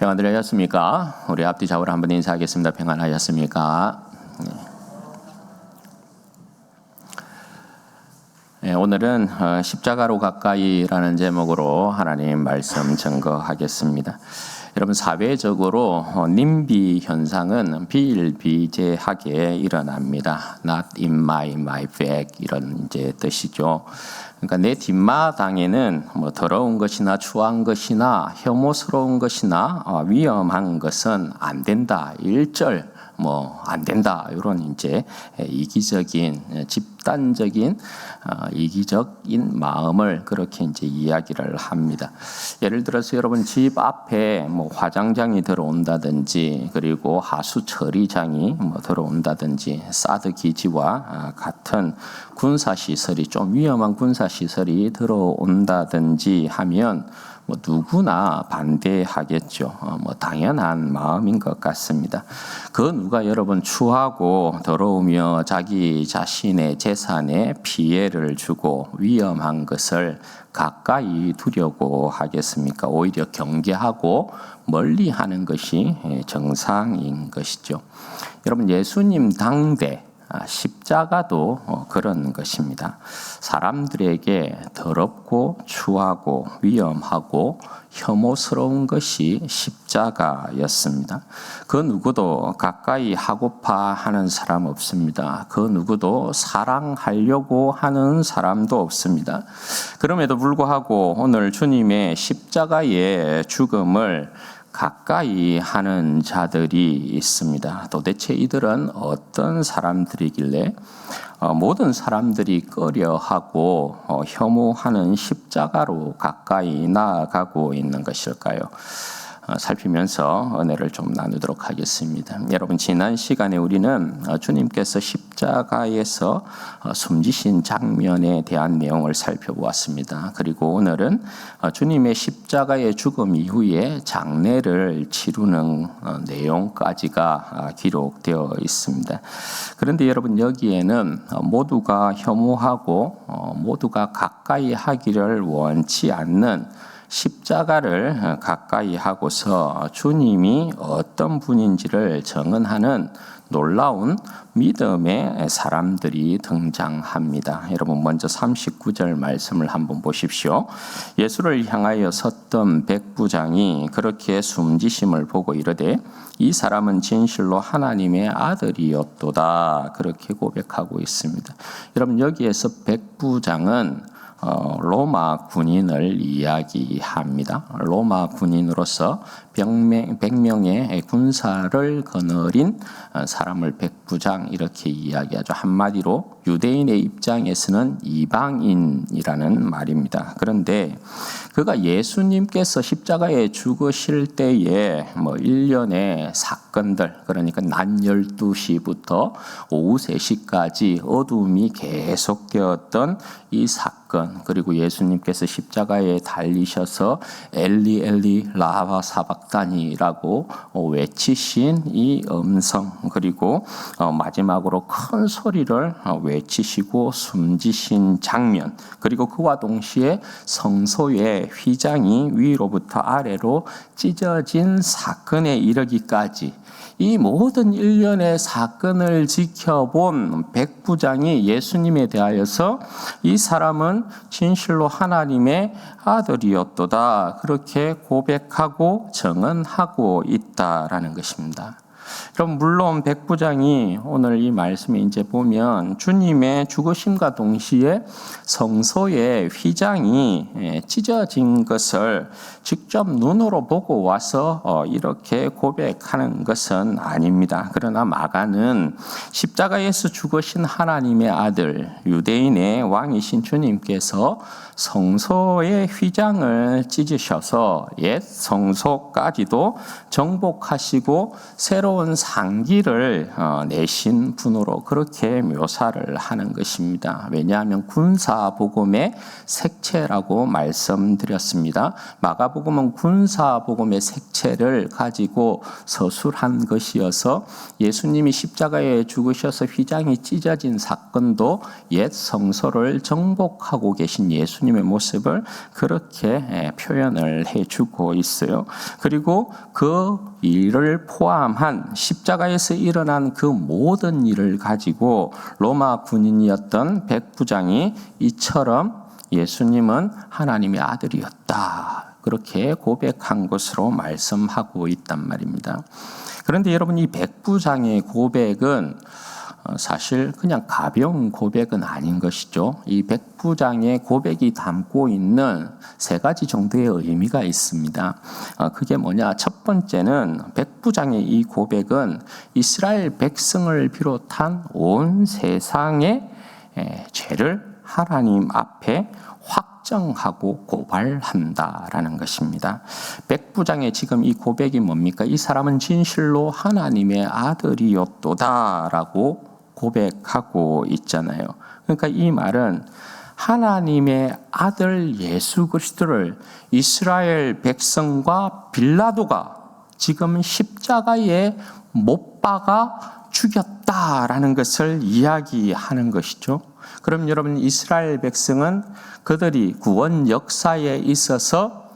평안들 하셨습니까? 우리 앞뒤 좌우로 한번 인사하겠습니다. 평안하셨습니까? 네, 오늘은 십자가로 가까이라는 제목으로 하나님 말씀 증거하겠습니다. 여러분, 사회적으로 님비 현상은 비일비재하게 일어납니다. Not in my back 이런 이제 뜻이죠. 그러니까 내 뒷마당에는 뭐 더러운 것이나 추한 것이나 혐오스러운 것이나 위험한 것은 안 된다. 일절 안 된다. 이런 이제 이기적인 집단적인 이기적인 마음을 그렇게 이제 이야기를 합니다. 예를 들어서 여러분 집 앞에 화장장이 들어온다든지 그리고 하수 처리장이 들어온다든지 사드 기지와 같은 군사 시설이 좀 위험한 군사 시설이 들어온다든지 하면 누구나 반대하겠죠. 당연한 마음인 것 같습니다. 그 누가 여러분 추하고 더러우며 자기 자신의 재산에 피해를 주고 위험한 것을 가까이 두려고 하겠습니까? 오히려 경계하고 멀리하는 것이 정상인 것이죠. 여러분, 예수님 당대 십자가도 그런 것입니다. 사람들에게 더럽고 추하고 위험하고 혐오스러운 것이 십자가였습니다. 그 누구도 가까이 하고파 하는 사람 없습니다. 그 누구도 사랑하려고 하는 사람도 없습니다. 그럼에도 불구하고 오늘 주님의 십자가의 죽음을 가까이 하는 자들이 있습니다. 도대체 이들은 어떤 사람들이길래 모든 사람들이 꺼려하고 혐오하는 십자가로 가까이 나아가고 있는 것일까요? 살피면서 은혜를 좀 나누도록 하겠습니다. 여러분, 지난 시간에 우리는 주님께서 십자가에서 숨지신 장면에 대한 내용을 살펴보았습니다. 그리고 오늘은 주님의 십자가의 죽음 이후에 장례를 치르는 내용까지가 기록되어 있습니다. 그런데 여러분, 여기에는 모두가 혐오하고 모두가 가까이 하기를 원치 않는 십자가를 가까이 하고서 주님이 어떤 분인지를 증언하는 놀라운 믿음의 사람들이 등장합니다. 여러분, 먼저 39절 말씀을 한번 보십시오. 예수를 향하여 섰던 백부장이 그렇게 숨지심을 보고 이르되 이 사람은 진실로 하나님의 아들이었도다. 그렇게 고백하고 있습니다. 여러분, 여기에서 백부장은 로마 군인을 이야기합니다. 로마 군인으로서 100명의 군사를 거느린 사람을 백부장 이렇게 이야기하죠. 한마디로 유대인의 입장에서는 이방인이라는 말입니다. 그런데 그가 예수님께서 십자가에 죽으실 때에 일련의 사건들, 그러니까 낮 12시부터 오후 3시까지 어둠이 계속되었던 이 사건, 그리고 예수님께서 십자가에 달리셔서 엘리 엘리 라마 사박다니라고 외치신 이 음성, 그리고 마지막으로 큰 소리를 외치시고 숨지신 장면, 그리고 그와 동시에 성소의 휘장이 위로부터 아래로 찢어진 사건에 이르기까지 이 모든 일련의 사건을 지켜본 백부장이 예수님에 대하여서 이 사람은 진실로 하나님의 아들이었도다. 그렇게 고백하고 증언하고 있다라는 것입니다. 그럼 물론 백부장이 오늘 이 말씀에 이제 보면 주님의 죽으심과 동시에 성소의 휘장이 찢어진 것을 직접 눈으로 보고 와서 이렇게 고백하는 것은 아닙니다. 그러나 마가는 십자가에서 죽으신 하나님의 아들, 유대인의 왕이신 주님께서 성소의 휘장을 찢으셔서 옛 성소까지도 정복하시고 새로 새로운 상기를 내신 분으로 그렇게 묘사를 하는 것입니다. 왜냐하면 군사복음의 색채라고 말씀드렸습니다. 마가복음은 군사복음의 색채를 가지고 서술한 것이어서 예수님이 십자가에 죽으셔서 휘장이 찢어진 사건도 옛 성서를 정복하고 계신 예수님의 모습을 그렇게 표현을 해주고 있어요. 그리고 그 일을 포함한 십자가에서 일어난 그 모든 일을 가지고 로마 군인이었던 백부장이 이처럼 예수님은 하나님의 아들이었다, 그렇게 고백한 것으로 말씀하고 있단 말입니다. 그런데 여러분, 이 백부장의 고백은 사실 그냥 가벼운 고백은 아닌 것이죠. 이 백부장의 고백이 담고 있는 세 가지 정도의 의미가 있습니다. 그게 뭐냐? 첫 번째는 백부장의 이 고백은 이스라엘 백성을 비롯한 온 세상의 죄를 하나님 앞에 확정하고 고발한다라는 것입니다. 백부장의 지금 이 고백이 뭡니까? 이 사람은 진실로 하나님의 아들이었도다라고 고백하고 있잖아요. 그러니까 이 말은 하나님의 아들 예수 그리스도를 이스라엘 백성과 빌라도가 지금 십자가에 못 박아 죽였다라는 것을 이야기하는 것이죠. 그럼 여러분, 이스라엘 백성은 그들이 구원 역사에 있어서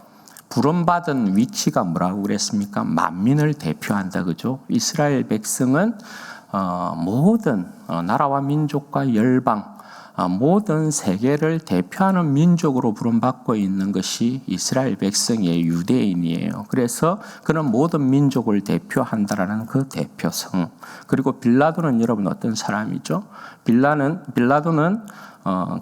부름받은 위치가 뭐라고 그랬습니까? 만민을 대표한다, 그죠? 이스라엘 백성은 모든 나라와 민족과 열방, 모든 세계를 대표하는 민족으로 부름받고 있는 것이 이스라엘 백성의 유대인이에요. 그래서 그런 모든 민족을 대표한다라는 그 대표성. 그리고 빌라도는 여러분 어떤 사람이죠? 빌라도는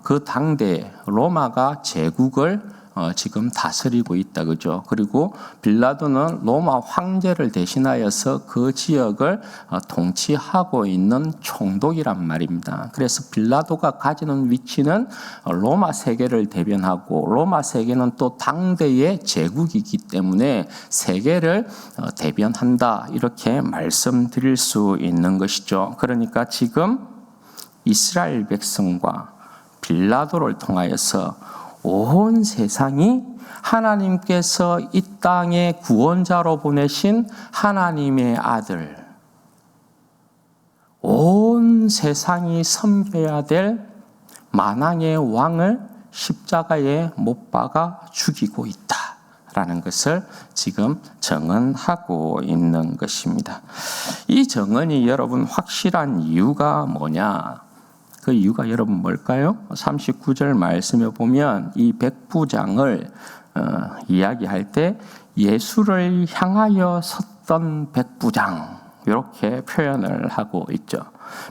그 당대 로마가 제국을 지금 다스리고 있다, 그죠? 그리고 빌라도는 로마 황제를 대신하여서 그 지역을 통치하고 있는 총독이란 말입니다. 그래서 빌라도가 가지는 위치는 로마 세계를 대변하고, 로마 세계는 또 당대의 제국이기 때문에 세계를 대변한다, 이렇게 말씀드릴 수 있는 것이죠. 그러니까 지금 이스라엘 백성과 빌라도를 통하여서 온 세상이 하나님께서 이 땅에 구원자로 보내신 하나님의 아들, 온 세상이 섬겨야 될 만왕의 왕을 십자가에 못 박아 죽이고 있다라는 것을 지금 증언하고 있는 것입니다. 이 증언이 여러분 확실한 이유가 뭐냐? 그 이유가 여러분 뭘까요? 39절 말씀에 보면 이 백부장을 이야기할 때 예수를 향하여 섰던 백부장, 이렇게 표현을 하고 있죠.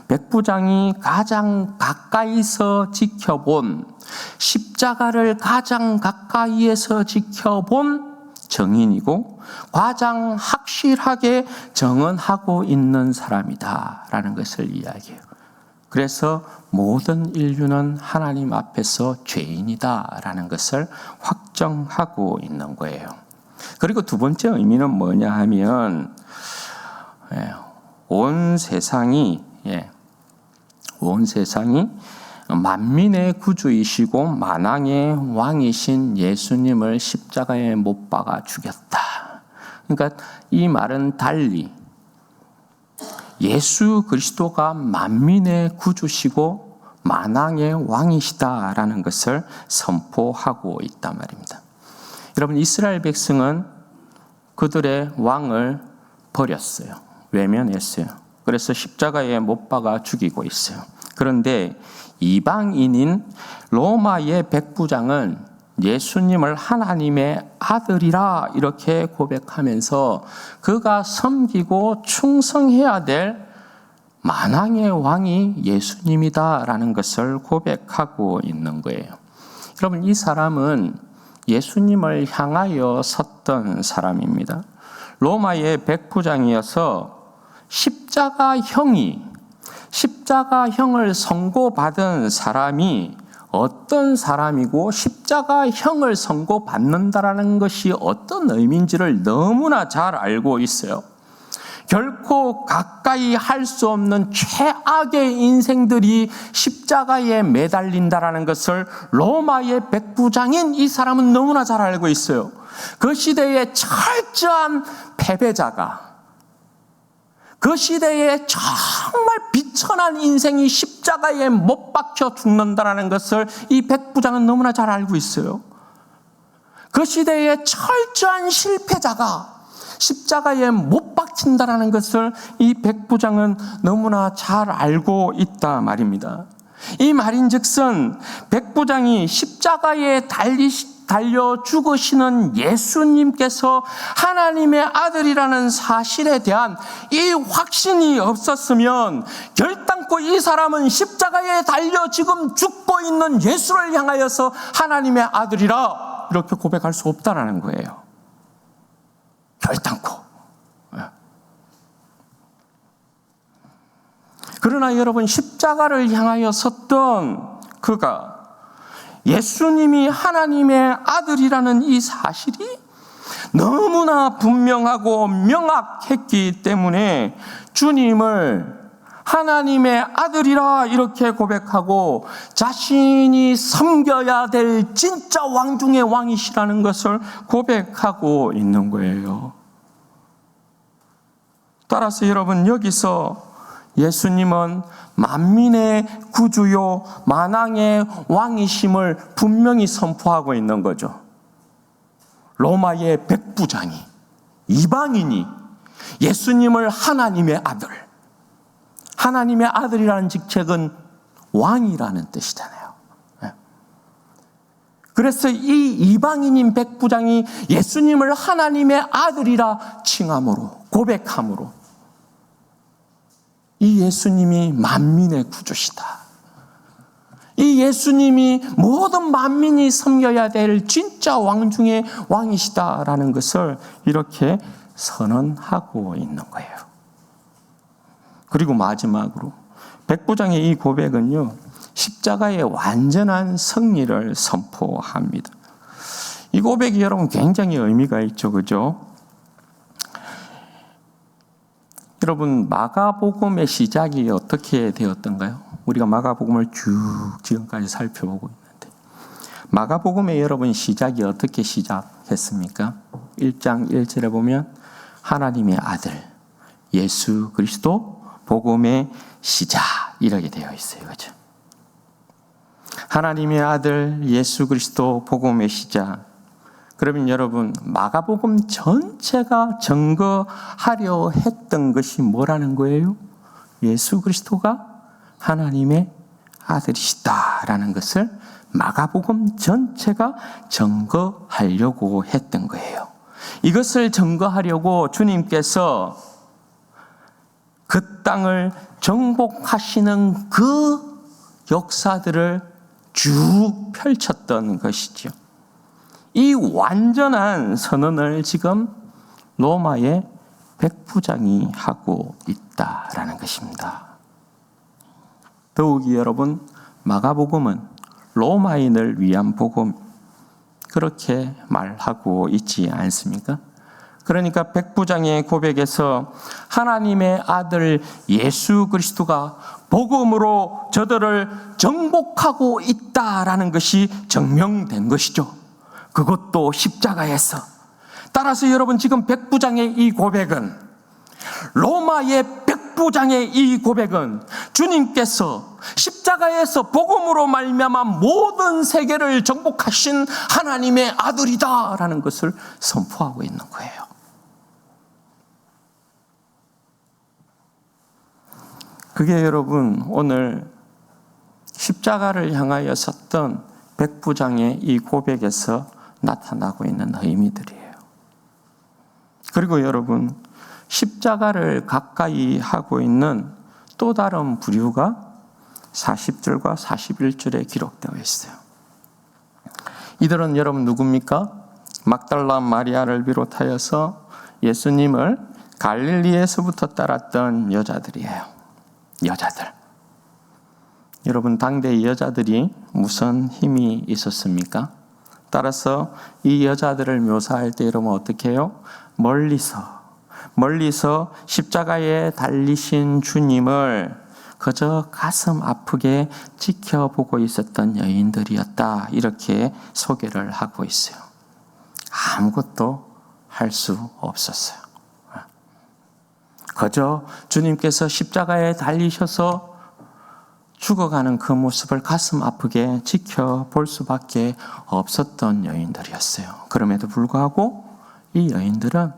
백부장이 가장 가까이서 지켜본, 십자가를 가장 가까이에서 지켜본 증인이고 가장 확실하게 증언하고 있는 사람이다라는 것을 이야기해요. 그래서 모든 인류는 하나님 앞에서 죄인이다라는 것을 확정하고 있는 거예요. 그리고 두 번째 의미는 뭐냐 하면 온 세상이 만민의 구주이시고 만왕의 왕이신 예수님을 십자가에 못 박아 죽였다. 그러니까 이 말은 달리 예수 그리스도가 만민의 구주시고 만왕의 왕이시다라는 것을 선포하고 있단 말입니다. 여러분, 이스라엘 백성은 그들의 왕을 버렸어요. 외면했어요. 그래서 십자가에 못 박아 죽이고 있어요. 그런데 이방인인 로마의 백부장은 예수님을 하나님의 아들이라 이렇게 고백하면서 그가 섬기고 충성해야 될 만왕의 왕이 예수님이다라는 것을 고백하고 있는 거예요. 여러분, 이 사람은 예수님을 향하여 섰던 사람입니다. 로마의 백부장이어서 십자가형을 선고받은 사람이 어떤 사람이고 십자가형을 선고받는다라는 것이 어떤 의미인지를 너무나 잘 알고 있어요. 결코 가까이 할 수 없는 최악의 인생들이 십자가에 매달린다라는 것을 로마의 백부장인 이 사람은 너무나 잘 알고 있어요. 그 시대의 철저한 패배자가, 그 시대에 정말 비천한 인생이 십자가에 못 박혀 죽는다는 것을 이 백부장은 너무나 잘 알고 있어요. 그 시대의 철저한 실패자가 십자가에 못 박힌다는 것을 이 백부장은 너무나 잘 알고 있다 말입니다. 이 말인즉슨 백부장이 십자가에 달려 죽으시는 예수님께서 하나님의 아들이라는 사실에 대한 이 확신이 없었으면 결단코 이 사람은 십자가에 달려 지금 죽고 있는 예수를 향하여서 하나님의 아들이라 이렇게 고백할 수 없다라는 거예요. 결단코. 그러나 여러분, 십자가를 향하여 섰던 그가 예수님이 하나님의 아들이라는 이 사실이 너무나 분명하고 명확했기 때문에 주님을 하나님의 아들이라 이렇게 고백하고 자신이 섬겨야 될 진짜 왕 중의 왕이시라는 것을 고백하고 있는 거예요. 따라서 여러분, 여기서 예수님은 만민의 구주요 만왕의 왕이심을 분명히 선포하고 있는 거죠. 로마의 백부장이, 이방인이 예수님을 하나님의 아들, 하나님의 아들이라는 직책은 왕이라는 뜻이잖아요. 그래서 이 이방인인 백부장이 예수님을 하나님의 아들이라 칭함으로, 고백함으로 이 예수님이 만민의 구주시다, 이 예수님이 모든 만민이 섬겨야 될 진짜 왕 중의 왕이시다라는 것을 이렇게 선언하고 있는 거예요. 그리고 마지막으로 백부장의 이 고백은요, 십자가의 완전한 승리를 선포합니다. 이 고백이 여러분 굉장히 의미가 있죠, 그죠? 여러분, 마가복음의 시작이 어떻게 되었던가요? 우리가 마가복음을 쭉 지금까지 살펴보고 있는데 마가복음의 여러분 시작이 어떻게 시작했습니까? 1장 1절에 보면 하나님의 아들 예수 그리스도 복음의 시작 이렇게 되어 있어요. 그렇죠? 하나님의 아들 예수 그리스도 복음의 시작. 그러면 여러분, 마가복음 전체가 증거하려 했던 것이 뭐라는 거예요? 예수 그리스도가 하나님의 아들이시다라는 것을 마가복음 전체가 증거하려고 했던 거예요. 이것을 증거하려고 주님께서 그 땅을 정복하시는 그 역사들을 쭉 펼쳤던 것이죠. 이 완전한 선언을 지금 로마의 백부장이 하고 있다라는 것입니다. 더욱이 여러분, 마가복음은 로마인을 위한 복음 그렇게 말하고 있지 않습니까? 그러니까 백부장의 고백에서 하나님의 아들 예수 그리스도가 복음으로 저들을 정복하고 있다라는 것이 증명된 것이죠. 그것도 십자가에서. 따라서 여러분, 지금 백부장의 이 고백은, 로마의 백부장의 이 고백은 주님께서 십자가에서 복음으로 말미암아 모든 세계를 정복하신 하나님의 아들이다라는 것을 선포하고 있는 거예요. 그게 여러분, 오늘 십자가를 향하여 섰던 백부장의 이 고백에서 나타나고 있는 의미들이에요. 그리고 여러분, 십자가를 가까이 하고 있는 또 다른 부류가 40절과 41절에 기록되어 있어요. 이들은 여러분 누굽니까? 막달라 마리아를 비롯하여서 예수님을 갈릴리에서부터 따랐던 여자들이에요. 여자들. 여러분, 당대의 여자들이 무슨 힘이 있었습니까? 따라서 이 여자들을 묘사할 때 여러분 어떻게 해요? 멀리서 멀리서 십자가에 달리신 주님을 그저 가슴 아프게 지켜보고 있었던 여인들이었다. 이렇게 소개를 하고 있어요. 아무것도 할 수 없었어요. 그저 주님께서 십자가에 달리셔서 죽어가는 그 모습을 가슴 아프게 지켜볼 수밖에 없었던 여인들이었어요. 그럼에도 불구하고 이 여인들은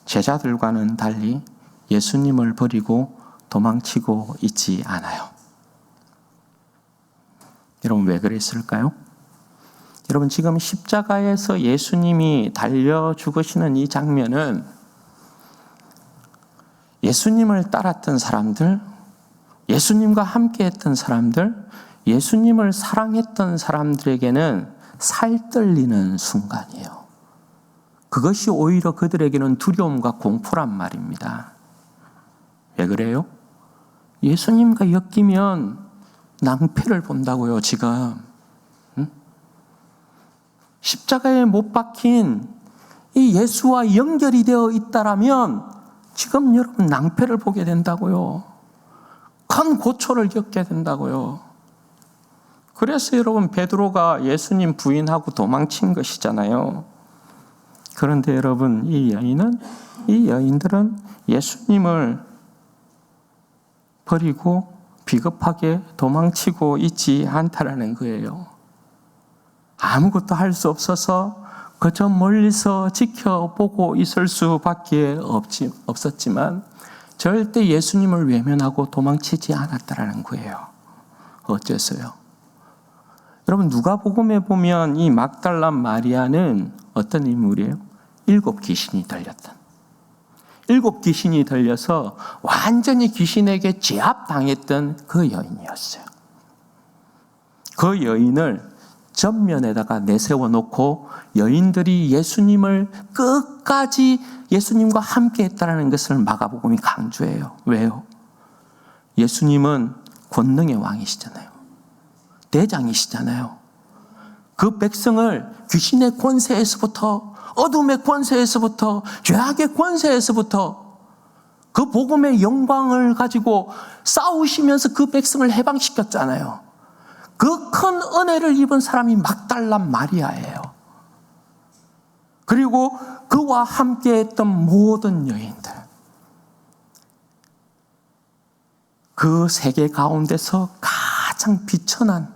제자들과는 달리 예수님을 버리고 도망치고 있지 않아요. 여러분, 왜 그랬을까요? 여러분, 지금 십자가에서 예수님이 달려 죽으시는 이 장면은 예수님을 따랐던 사람들, 예수님과 함께했던 사람들, 예수님을 사랑했던 사람들에게는 살떨리는 순간이에요. 그것이 오히려 그들에게는 두려움과 공포란 말입니다. 왜 그래요? 예수님과 엮이면 낭패를 본다고요, 지금. 십자가에 못 박힌 이 예수와 연결이 되어 있다라면 지금 여러분 낭패를 보게 된다고요. 큰 고초를 겪게 된다고요. 그래서 여러분 베드로가 예수님 부인하고 도망친 것이잖아요. 그런데 여러분 이 여인들은 예수님을 버리고 비겁하게 도망치고 있지 않다라는 거예요. 아무것도 할 수 없어서 그저 멀리서 지켜보고 있을 수밖에 없었지만 절대 예수님을 외면하고 도망치지 않았다라는 거예요. 어째서요? 여러분 누가복음에 보면 이 막달라 마리아는 어떤 인물이에요? 7 귀신이 들렸던. 7 귀신이 들려서 완전히 귀신에게 제압당했던 그 여인이었어요. 그 여인을 전면에다가 내세워 놓고 여인들이 예수님을 끝까지 예수님과 함께 했다는 것을 마가복음이 강조해요. 왜요? 예수님은 권능의 왕이시잖아요. 대장이시잖아요. 그 백성을 귀신의 권세에서부터, 어둠의 권세에서부터, 죄악의 권세에서부터 그 복음의 영광을 가지고 싸우시면서 그 백성을 해방시켰잖아요. 그 큰 은혜를 입은 사람이 막달라 마리아예요. 그리고 그와 함께했던 모든 여인들, 그 세계 가운데서 가장 비천한,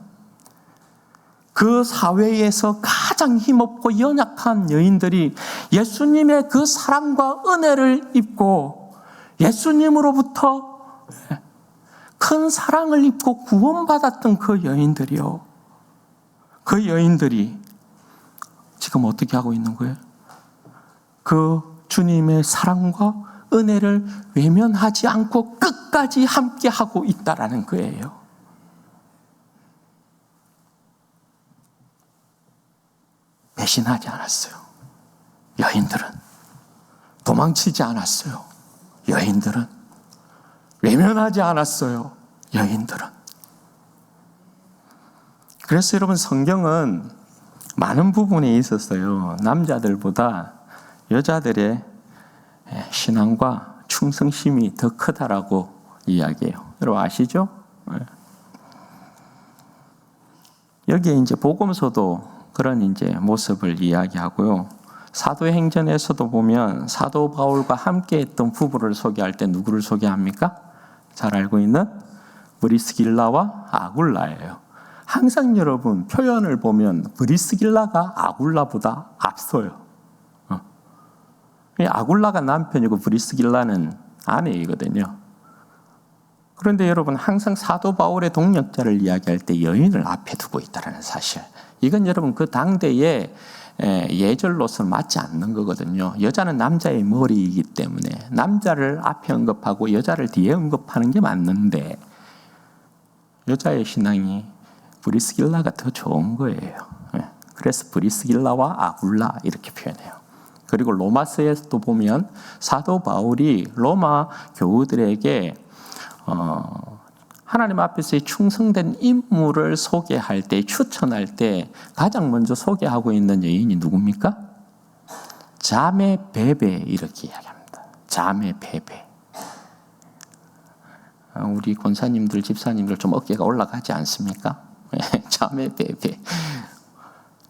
그 사회에서 가장 힘없고 연약한 여인들이 예수님의 그 사랑과 은혜를 입고 예수님으로부터 큰 사랑을 입고 구원받았던 그 여인들이요. 그 여인들이 지금 어떻게 하고 있는 거예요? 그 주님의 사랑과 은혜를 외면하지 않고 끝까지 함께 하고 있다라는 거예요. 배신하지 않았어요. 여인들은 도망치지 않았어요. 여인들은 외면하지 않았어요. 여인들은. 그래서 여러분 성경은 많은 부분에 있어서요, 남자들보다 여자들의 신앙과 충성심이 더 크다라고 이야기해요. 여러분 아시죠? 여기에 이제 복음서도 그런 이제 모습을 이야기하고요. 사도행전에서도 보면 사도 바울과 함께했던 부부를 소개할 때 누구를 소개합니까? 잘 알고 있는 브리스길라와 아굴라예요. 항상 여러분 표현을 보면 브리스길라가 아굴라보다 앞서요. 아굴라가 남편이고 브리스길라는 아내이거든요. 그런데 여러분 항상 사도 바울의 동역자를 이야기할 때 여인을 앞에 두고 있다는 사실. 이건 여러분 그 당대의 예절로서는 맞지 않는 거거든요. 여자는 남자의 머리이기 때문에 남자를 앞에 언급하고 여자를 뒤에 언급하는 게 맞는데 여자의 신앙이 브리스길라가 더 좋은 거예요. 그래서 브리스길라와 아굴라 이렇게 표현해요. 그리고 로마서에서도 보면 사도 바울이 로마 교우들에게 하나님 앞에서의 충성된 인물을 소개할 때, 추천할 때 가장 먼저 소개하고 있는 여인이 누굽니까? 자매 베베 이렇게 이야기합니다. 자매 배배. 우리 권사님들, 집사님들 좀 어깨가 올라가지 않습니까? 자매 배배.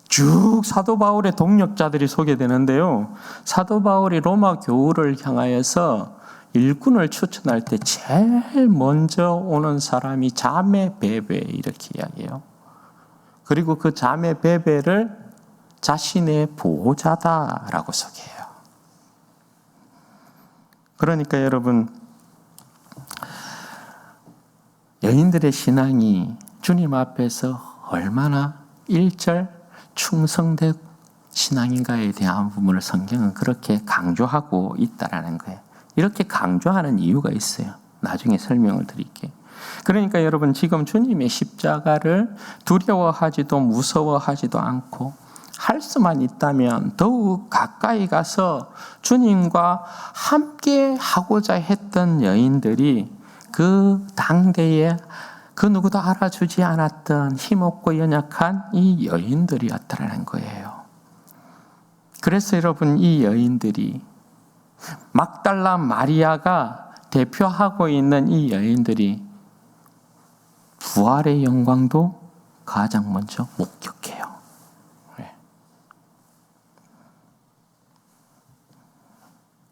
쭉 사도 바울의 동력자들이 소개되는데요. 사도 바울이 로마 교우를 향하여서 일꾼을 추천할 때 제일 먼저 오는 사람이 자매 베베 이렇게 이야기해요. 그리고 그 자매 베베를 자신의 보호자다라고 소개해요. 그러니까 여러분, 여인들의 신앙이 주님 앞에서 얼마나 일절 충성된 신앙인가에 대한 부분을 성경은 그렇게 강조하고 있다라는 거예요. 이렇게 강조하는 이유가 있어요. 나중에 설명을 드릴게요. 그러니까 여러분, 지금 주님의 십자가를 두려워하지도 무서워하지도 않고 할 수만 있다면 더욱 가까이 가서 주님과 함께 하고자 했던 여인들이 그 당대에 그 누구도 알아주지 않았던 힘없고 연약한 이 여인들이었다라는 거예요. 그래서 여러분, 이 여인들이 막달라 마리아가 대표하고 있는 이 여인들이 부활의 영광도 가장 먼저 목격해요.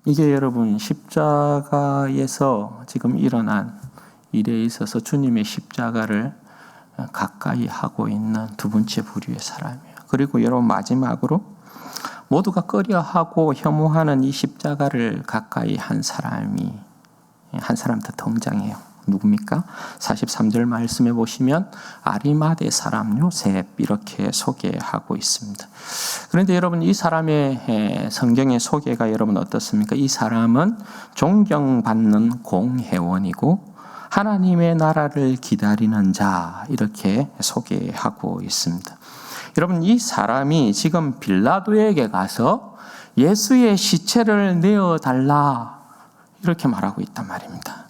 이게 여러분, 십자가에서 지금 일어난 일에 있어서 주님의 십자가를 가까이 하고 있는 두 번째 부류의 사람이에요. 그리고 여러분, 마지막으로 모두가 꺼려하고 혐오하는 이 십자가를 가까이 한 사람이 한 사람 더 등장해요. 누굽니까? 43절 말씀해 보시면 아리마대 사람 요셉 이렇게 소개하고 있습니다. 그런데 여러분, 이 사람의 성경의 소개가 여러분 어떻습니까? 이 사람은 존경받는 공회원이고 하나님의 나라를 기다리는 자 이렇게 소개하고 있습니다. 여러분, 이 사람이 지금 빌라도에게 가서 예수의 시체를 내어달라 이렇게 말하고 있단 말입니다.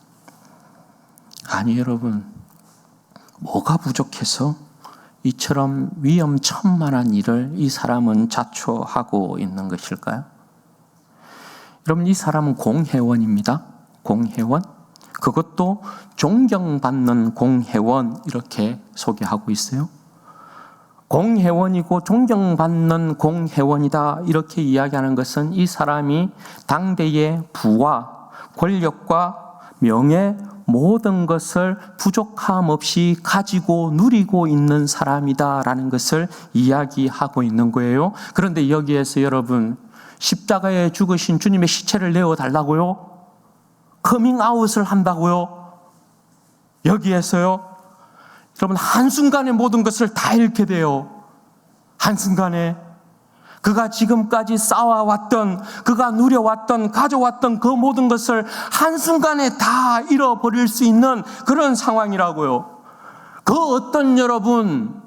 아니 여러분, 뭐가 부족해서 이처럼 위험천만한 일을 이 사람은 자초하고 있는 것일까요? 여러분, 이 사람은 공회원입니다. 공회원. 그것도 존경받는 공회원 이렇게 소개하고 있어요. 공회원이고 존경받는 공회원이다 이렇게 이야기하는 것은 이 사람이 당대의 부와 권력과 명예 모든 것을 부족함 없이 가지고 누리고 있는 사람이다라는 것을 이야기하고 있는 거예요. 그런데 여기에서 여러분, 십자가에 죽으신 주님의 시체를 내어달라고요? 커밍아웃을 한다고요? 여기에서요? 여러분, 한순간에 모든 것을 다 잃게 돼요. 한순간에. 그가 지금까지 쌓아왔던, 그가 누려왔던, 가져왔던 그 모든 것을 한순간에 다 잃어버릴 수 있는 그런 상황이라고요. 그 어떤 여러분,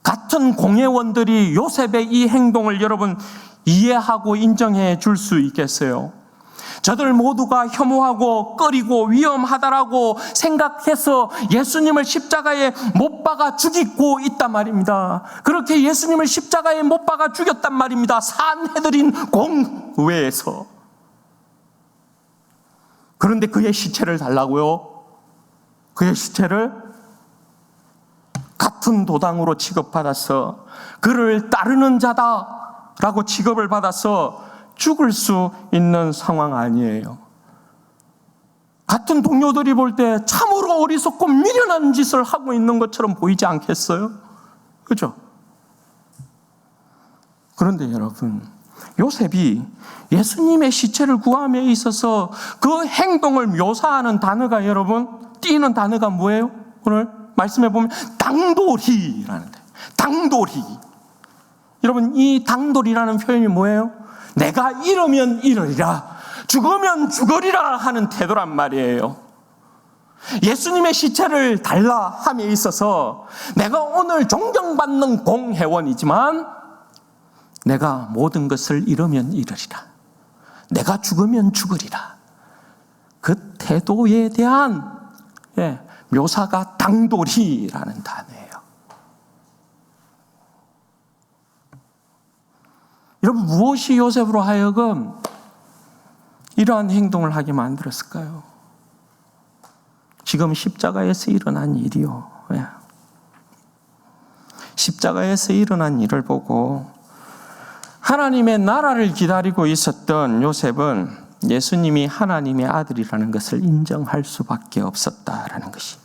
같은 공회원들이 요셉의 이 행동을 여러분 이해하고 인정해 줄 수 있겠어요? 저들 모두가 혐오하고 꺼리고 위험하다라고 생각해서 예수님을 십자가에 못 박아 죽이고 있단 말입니다. 그렇게 예수님을 십자가에 못 박아 죽였단 말입니다. 산헤드린 공회에서. 그런데 그의 시체를 달라고요? 그의 시체를 같은 도당으로 취급받아서 그를 따르는 자다라고 취급을 받아서 죽을 수 있는 상황 아니에요. 같은 동료들이 볼 때 참으로 어리석고 미련한 짓을 하고 있는 것처럼 보이지 않겠어요? 그죠? 그런데 여러분, 요셉이 예수님의 시체를 구함에 있어서 그 행동을 묘사하는 단어가 여러분, 띄는 단어가 뭐예요? 오늘 말씀해 보면 당돌이라는 거예요. 당돌이. 여러분, 이 당돌이라는 표현이 뭐예요? 내가 이러면 이러리라, 죽으면 죽으리라 하는 태도란 말이에요. 예수님의 시체를 달라 함에 있어서 내가 오늘 존경받는 공회원이지만 내가 모든 것을 잃으면 잃으리라, 내가 죽으면 죽으리라, 그 태도에 대한 묘사가 당돌이라는 단어예요. 여러분, 무엇이 요셉으로 하여금 이러한 행동을 하게 만들었을까요? 지금 십자가에서 일어난 일이요. 십자가에서 일어난 일을 보고 하나님의 나라를 기다리고 있었던 요셉은 예수님이 하나님의 아들이라는 것을 인정할 수밖에 없었다라는 것이.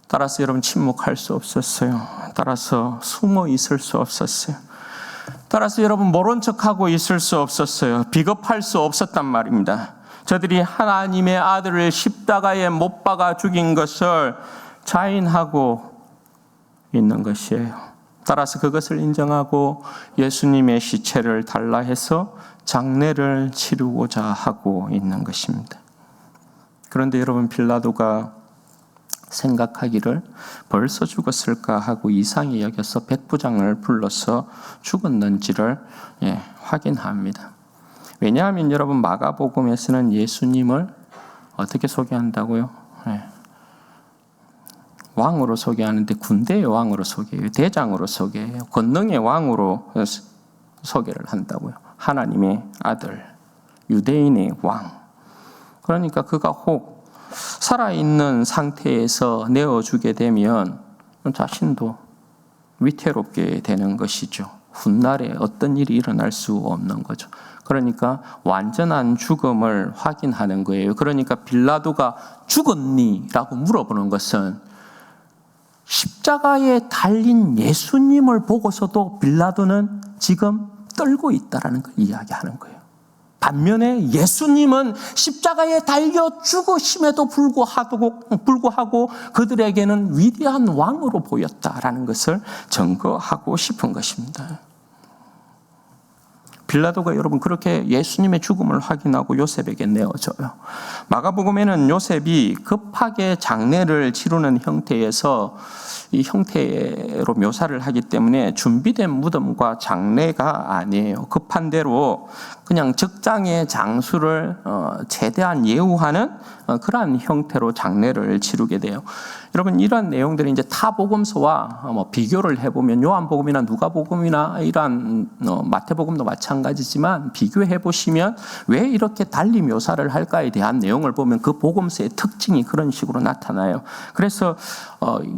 따라서 여러분 침묵할 수 없었어요. 따라서 숨어 있을 수 없었어요. 따라서 여러분 모른 척하고 있을 수 없었어요. 비겁할 수 없었단 말입니다. 저들이 하나님의 아들을 십자가에 못 박아 죽인 것을 자인하고 있는 것이에요. 따라서 그것을 인정하고 예수님의 시체를 달라 해서 장례를 치르고자 하고 있는 것입니다. 그런데 여러분 빌라도가 생각하기를 벌써 죽었을까 하고 이상히 여겨서 백부장을 불러서 죽었는지를 확인합니다. 왜냐하면 여러분 마가복음에서는 예수님을 어떻게 소개한다고요? 왕으로 소개하는데 군대의 왕으로 소개해요. 대장으로 소개해요. 권능의 왕으로 소개를 한다고요. 하나님의 아들, 유대인의 왕. 그러니까 그가 혹 살아있는 상태에서 내어주게 되면 자신도 위태롭게 되는 것이죠. 훗날에 어떤 일이 일어날 수 없는 거죠. 그러니까 완전한 죽음을 확인하는 거예요. 그러니까 빌라도가 죽었니? 라고 물어보는 것은 십자가에 달린 예수님을 보고서도 빌라도는 지금 떨고 있다는 걸 이야기하는 거예요. 반면에 예수님은 십자가에 달려 죽으심에도 불구하고 그들에게는 위대한 왕으로 보였다라는 것을 증거하고 싶은 것입니다. 빌라도가 여러분 그렇게 예수님의 죽음을 확인하고 요셉에게 내어줘요. 마가복음에는 요셉이 급하게 장례를 치르는 형태에서 이 형태로 묘사를 하기 때문에 준비된 무덤과 장례가 아니에요. 급한 대로 그냥 적장의 장수를 최대한 예우하는 그러한 형태로 장례를 치르게 돼요. 여러분 이러한 내용들이 이제 타 복음서와 비교를 해보면 요한복음이나 누가복음이나 이러한 마태복음도 마찬가지지만 비교해 보시면 왜 이렇게 달리 묘사를 할까에 대한 내용을 보면 그 복음서의 특징이 그런 식으로 나타나요. 그래서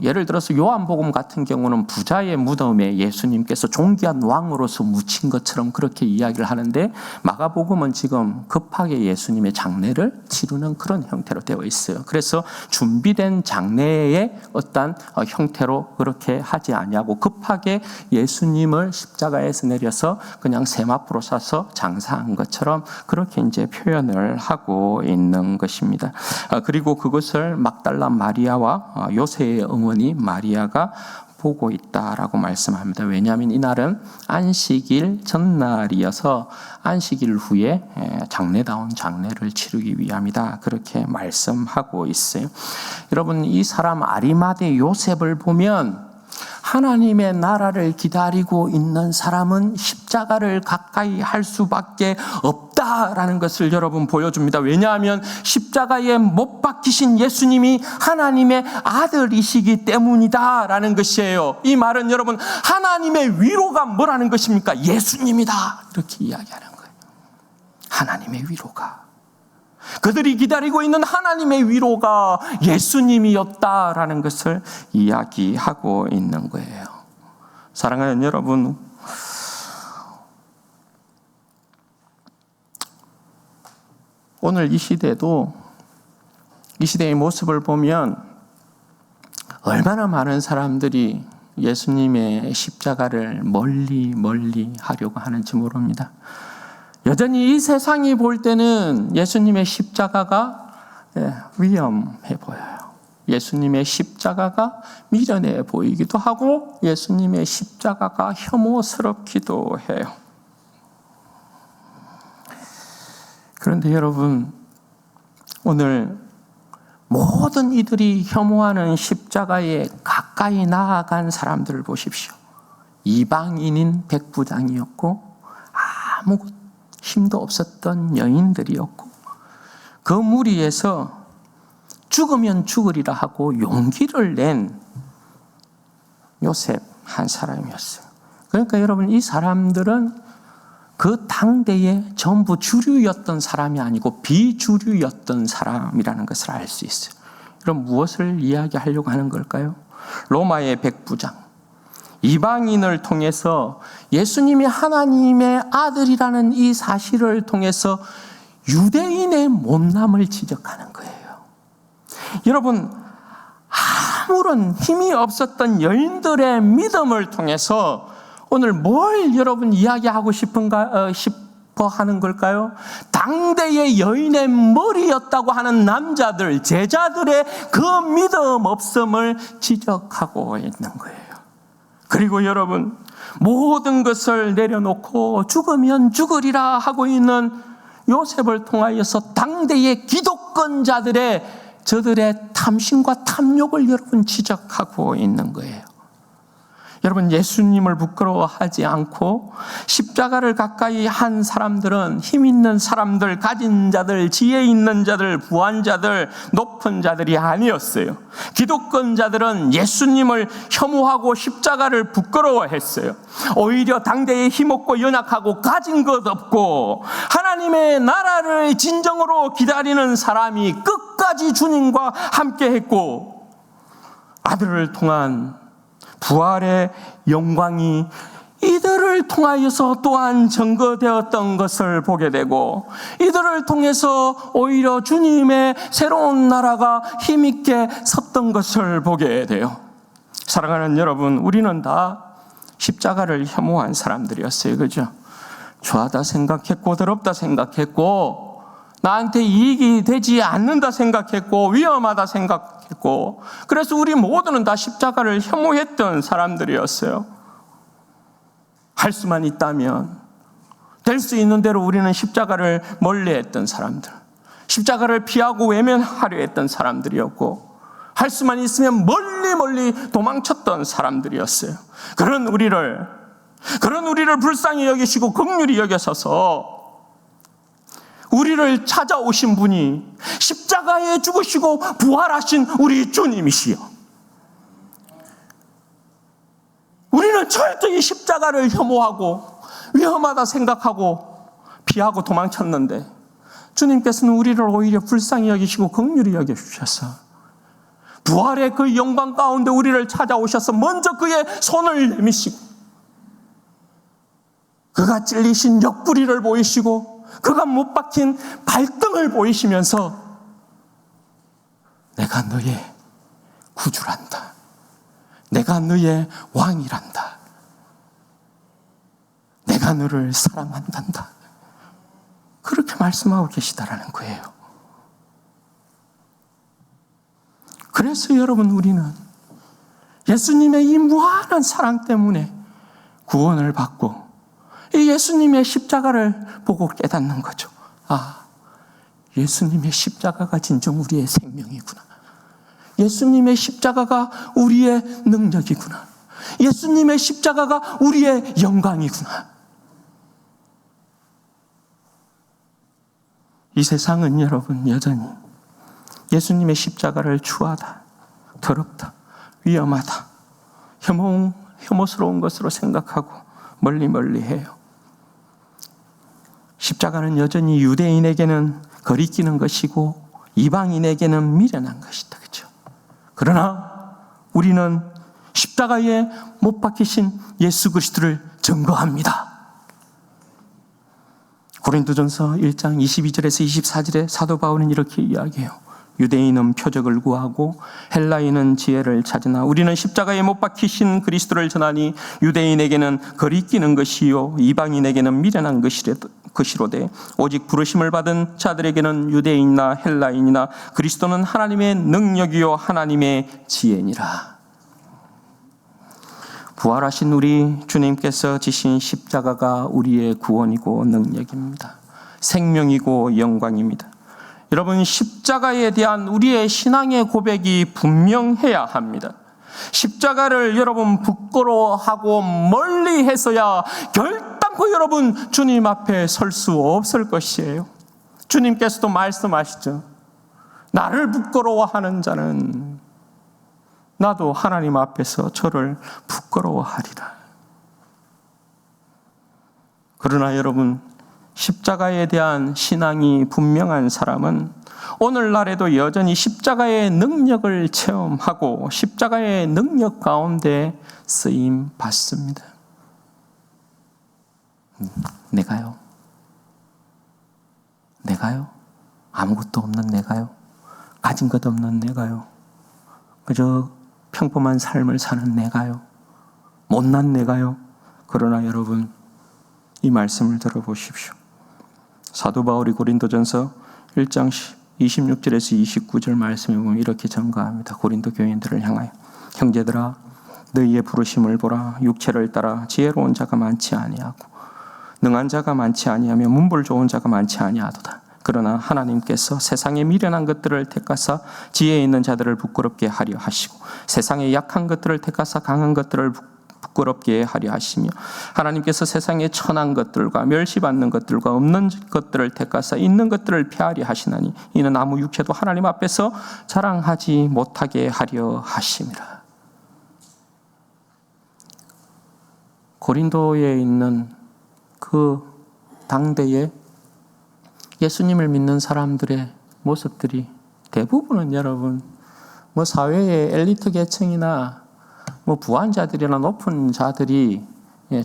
예를 들어서 요한복음 같은 경우는 부자의 무덤에 예수님께서 존귀한 왕으로서 묻힌 것처럼 그렇게 이야기를 하는데 마가복음은 지금 급하게 예수님의 장례를 치르는 그런 형태로 되어 있어요. 그래서 준비된 장례의 어떤 형태로 그렇게 하지 아니하고 급하게 예수님을 십자가에서 내려서 그냥 세마포로 싸서 장사한 것처럼 그렇게 이제 표현을 하고 있는 것입니다. 그리고 그것을 막달라 마리아와 요새의 어머니 마리아가 보고 있다라고 말씀합니다. 왜냐하면 이날은 안식일 전날이어서 안식일 후에 장례다운 장례를 치르기 위함이다. 그렇게 말씀하고 있어요. 여러분 이 사람 아리마대 요셉을 보면 하나님의 나라를 기다리고 있는 사람은 십자가를 가까이 할 수밖에 없다라는 것을 여러분 보여줍니다. 왜냐하면 십자가에 못 박히신 예수님이 하나님의 아들이시기 때문이다라는 것이에요. 이 말은 여러분 하나님의 위로가 뭐라는 것입니까? 예수님이다. 이렇게 이야기하는 거예요. 하나님의 위로가. 그들이 기다리고 있는 하나님의 위로가 예수님이었다라는 것을 이야기하고 있는 거예요. 사랑하는 여러분, 오늘 이 시대도 이 시대의 모습을 보면 얼마나 많은 사람들이 예수님의 십자가를 멀리 하려고 하는지 모릅니다. 여전히 이 세상이 볼 때는 예수님의 십자가가 위험해 보여요. 예수님의 십자가가 미련해 보이기도 하고 예수님의 십자가가 혐오스럽기도 해요. 그런데 여러분, 오늘 모든 이들이 혐오하는 십자가에 가까이 나아간 사람들을 보십시오. 이방인인 백부장이었고 아무 힘도 없었던 여인들이었고 그 무리에서 죽으면 죽으리라 하고 용기를 낸 요셉 한 사람이었어요. 그러니까 여러분 이 사람들은 그 당대에 전부 주류였던 사람이 아니고 비주류였던 사람이라는 것을 알 수 있어요. 그럼 무엇을 이야기하려고 하는 걸까요? 로마의 백부장, 이방인을 통해서 예수님이 하나님의 아들이라는 이 사실을 통해서 유대인의 못남을 지적하는 거예요. 여러분, 아무런 힘이 없었던 여인들의 믿음을 통해서 오늘 뭘 여러분 이야기하고 싶어 하는 걸까요? 당대의 여인의 머리였다고 하는 남자들, 제자들의 그 믿음 없음을 지적하고 있는 거예요. 그리고 여러분, 모든 것을 내려놓고 죽으면 죽으리라 하고 있는 요셉을 통하여서 당대의 기독권자들의 저들의 탐심과 탐욕을 여러분 지적하고 있는 거예요. 여러분, 예수님을 부끄러워하지 않고 십자가를 가까이 한 사람들은 힘 있는 사람들, 가진 자들, 지혜 있는 자들, 부한 자들, 높은 자들이 아니었어요. 기독권자들은 예수님을 혐오하고 십자가를 부끄러워했어요. 오히려 당대에 힘없고 연약하고 가진 것 없고 하나님의 나라를 진정으로 기다리는 사람이 끝까지 주님과 함께했고 아들을 통한 부활의 영광이 이들을 통하여서 또한 증거되었던 것을 보게 되고 이들을 통해서 오히려 주님의 새로운 나라가 힘있게 섰던 것을 보게 돼요. 사랑하는 여러분, 우리는 다 십자가를 혐오한 사람들이었어요. 그죠? 좋아다 생각했고 더럽다 생각했고 나한테 이익이 되지 않는다 생각했고 위험하다 생각했고 그래서 우리 모두는 다 십자가를 혐오했던 사람들이었어요. 할 수만 있다면 될 수 있는 대로 우리는 십자가를 멀리했던 사람들, 십자가를 피하고 외면하려 했던 사람들이었고 할 수만 있으면 멀리 도망쳤던 사람들이었어요. 그런 우리를 불쌍히 여기시고 긍휼히 여기셔서 우리를 찾아오신 분이 십자가에 죽으시고 부활하신 우리 주님이시여. 우리는 철저히 십자가를 혐오하고 위험하다 생각하고 피하고 도망쳤는데 주님께서는 우리를 오히려 불쌍히 여기시고 긍휼히 여겨주셔서 부활의 그 영광 가운데 우리를 찾아오셔서 먼저 그의 손을 내미시고 그가 찔리신 옆구리를 보이시고 그가 못 박힌 발등을 보이시면서 내가 너의 구주란다. 내가 너의 왕이란다. 내가 너를 사랑한단다. 그렇게 말씀하고 계시다라는 거예요. 그래서 여러분, 우리는 예수님의 이 무한한 사랑 때문에 구원을 받고 이 예수님의 십자가를 보고 깨닫는 거죠. 아, 예수님의 십자가가 진정 우리의 생명이구나. 예수님의 십자가가 우리의 능력이구나. 예수님의 십자가가 우리의 영광이구나. 이 세상은 여러분 여전히 예수님의 십자가를 추하다, 더럽다, 위험하다, 혐오스러운 것으로 생각하고 멀리 해요. 십자가는 여전히 유대인에게는 거리끼는 것이고 이방인에게는 미련한 것이다. 그렇죠? 그러나 우리는 십자가에 못 박히신 예수 그리스도를 증거합니다. 고린도전서 1장 22절에서 24절에 사도 바울은 이렇게 이야기해요. 유대인은 표적을 구하고 헬라인은 지혜를 찾으나 우리는 십자가에 못 박히신 그리스도를 전하니 유대인에게는 거리끼는 것이요 이방인에게는 미련한 것이로되 오직 부르심을 받은 자들에게는 유대인이나 헬라인이나 그리스도는 하나님의 능력이요 하나님의 지혜니라. 부활하신 우리 주님께서 지신 십자가가 우리의 구원이고 능력입니다. 생명이고 영광입니다. 여러분, 십자가에 대한 우리의 신앙의 고백이 분명해야 합니다. 십자가를 여러분 부끄러워하고 멀리해서야 결단코 여러분 주님 앞에 설 수 없을 것이에요. 주님께서도 말씀하시죠. 나를 부끄러워하는 자는 나도 하나님 앞에서 저를 부끄러워하리라. 그러나 여러분, 십자가에 대한 신앙이 분명한 사람은 오늘날에도 여전히 십자가의 능력을 체험하고 십자가의 능력 가운데 쓰임 받습니다. 내가요? 아무것도 없는 내가요? 가진 것 없는 내가요? 그저 평범한 삶을 사는 내가요? 못난 내가요? 그러나 여러분, 이 말씀을 들어보십시오. 사도 바울이 고린도전서 1장 26절에서 29절 말씀에 보면 이렇게 전가합니다. 고린도 교인들을 향하여, 형제들아 너희의 부르심을 보라. 육체를 따라 지혜로운 자가 많지 아니하고 능한 자가 많지 아니하며 문벌 좋은 자가 많지 아니하도다. 그러나 하나님께서 세상에 미련한 것들을 택하사 지혜 있는 자들을 부끄럽게 하려 하시고 세상에 약한 것들을 택하사 강한 것들을 부끄럽게 하려 하시며 하나님께서 세상에 천한 것들과 멸시받는 것들과 없는 것들을 택하사 있는 것들을 폐하려 하시나니 이는 아무 육체도 하나님 앞에서 자랑하지 못하게 하려 하심이라. 고린도에 있는 그 당대에 예수님을 믿는 사람들의 모습들이 대부분은 여러분 사회의 엘리트 계층이나 부한자들이나 높은 자들이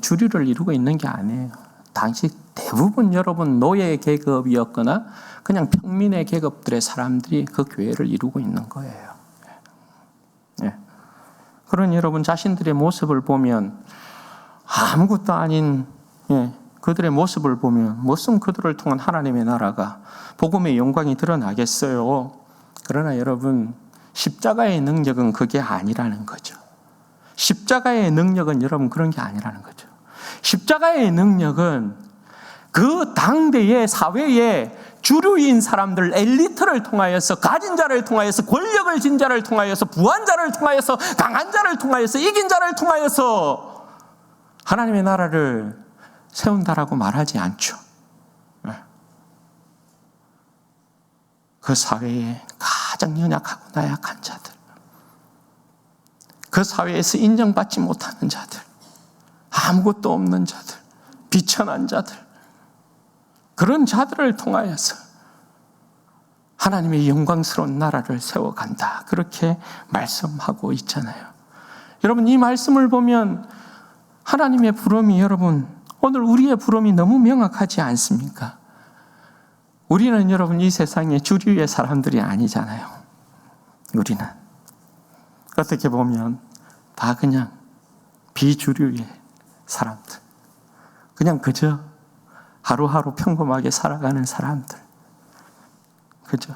주류를 이루고 있는 게 아니에요. 당시 대부분 여러분 노예 계급이었거나 그냥 평민의 계급들의 사람들이 그 교회를 이루고 있는 거예요. 그런 여러분 자신들의 모습을 보면 아무것도 아닌 그들의 모습을 보면 무슨 그들을 통한 하나님의 나라가 복음의 영광이 드러나겠어요. 그러나 여러분 십자가의 능력은 그게 아니라는 거죠. 십자가의 능력은 여러분 그런 게 아니라는 거죠. 십자가의 능력은 그 당대의 사회의 주류인 사람들, 엘리트를 통하여서, 가진 자를 통하여서, 권력을 진 자를 통하여서, 부한 자를 통하여서, 강한 자를 통하여서, 이긴 자를 통하여서 하나님의 나라를 세운다라고 말하지 않죠. 그 사회에 가장 연약하고 나약한 자들, 그 사회에서 인정받지 못하는 자들, 아무것도 없는 자들, 비천한 자들, 그런 자들을 통하여서 하나님의 영광스러운 나라를 세워간다. 그렇게 말씀하고 있잖아요. 여러분, 이 말씀을 보면 하나님의 부름이 여러분, 오늘 우리의 부름이 너무 명확하지 않습니까? 우리는 여러분 이 세상의 주류의 사람들이 아니잖아요. 우리는 어떻게 보면 다 그냥 비주류의 사람들, 그냥 그저 하루하루 평범하게 살아가는 사람들, 그저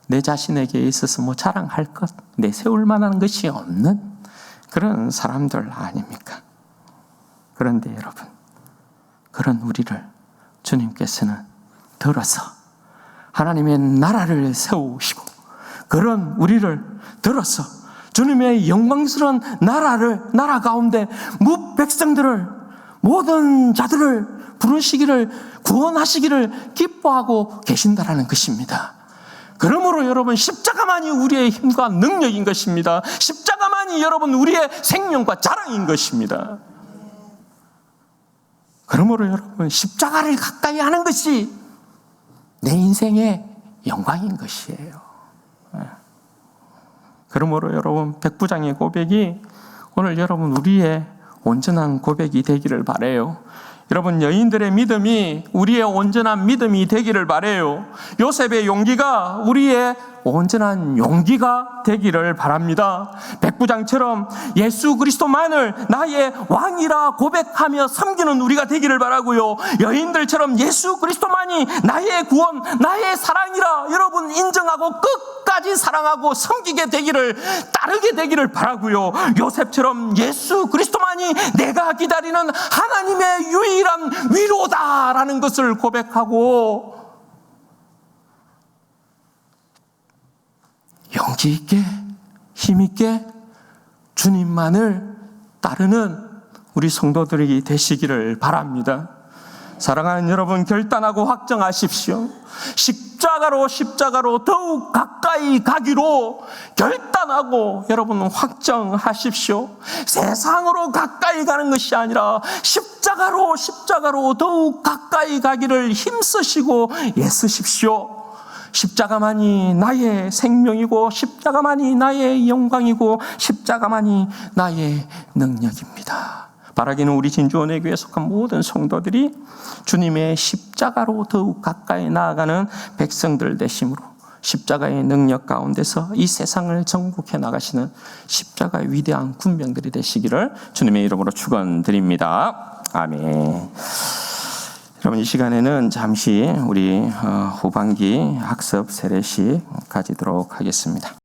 내 자신에게 있어서 자랑할 것, 내세울 만한 것이 없는 그런 사람들 아닙니까? 그런데 여러분, 그런 우리를 주님께서는 들어서 하나님의 나라를 세우시고, 그런 우리를 들어서 주님의 영광스러운 나라 가운데 백성들을, 모든 자들을 부르시기를, 구원하시기를 기뻐하고 계신다라는 것입니다. 그러므로 여러분, 십자가만이 우리의 힘과 능력인 것입니다. 십자가만이 여러분 우리의 생명과 자랑인 것입니다. 그러므로 여러분, 십자가를 가까이 하는 것이 내 인생의 영광인 것이에요. 그러므로 여러분, 백부장의 고백이 오늘 여러분 우리의 온전한 고백이 되기를 바라요. 여러분, 여인들의 믿음이 우리의 온전한 믿음이 되기를 바라요. 요셉의 용기가 우리의 온전한 용기가 되기를 바랍니다. 백부장처럼 예수 그리스도만을 나의 왕이라 고백하며 섬기는 우리가 되기를 바라고요. 여인들처럼 예수 그리스도만이 나의 구원, 나의 사랑이라 여러분 인정하고 끝까지 사랑하고 섬기게 되기를, 따르게 되기를 바라고요. 요셉처럼 예수 그리스도만이 내가 기다리는 하나님의 유일한 위로다라는 것을 고백하고 용기 있게, 힘 있게 주님만을 따르는 우리 성도들이 되시기를 바랍니다. 사랑하는 여러분, 결단하고 확정하십시오. 십자가로 더욱 가까이 가까이 가기로 결단하고 여러분 확정하십시오. 세상으로 가까이 가는 것이 아니라 십자가로 더욱 가까이 가기를 힘쓰시고 애쓰십시오. 십자가만이 나의 생명이고 십자가만이 나의 영광이고 십자가만이 나의 능력입니다. 바라기는 우리 진주원회교회에 속한 모든 성도들이 주님의 십자가로 더욱 가까이 나아가는 백성들 되심으로 십자가의 능력 가운데서 이 세상을 정복해 나가시는 십자가의 위대한 군병들이 되시기를 주님의 이름으로 축원드립니다. 아멘. 여러분, 이 시간에는 잠시 우리 후반기 학습 세례식 가지도록 하겠습니다.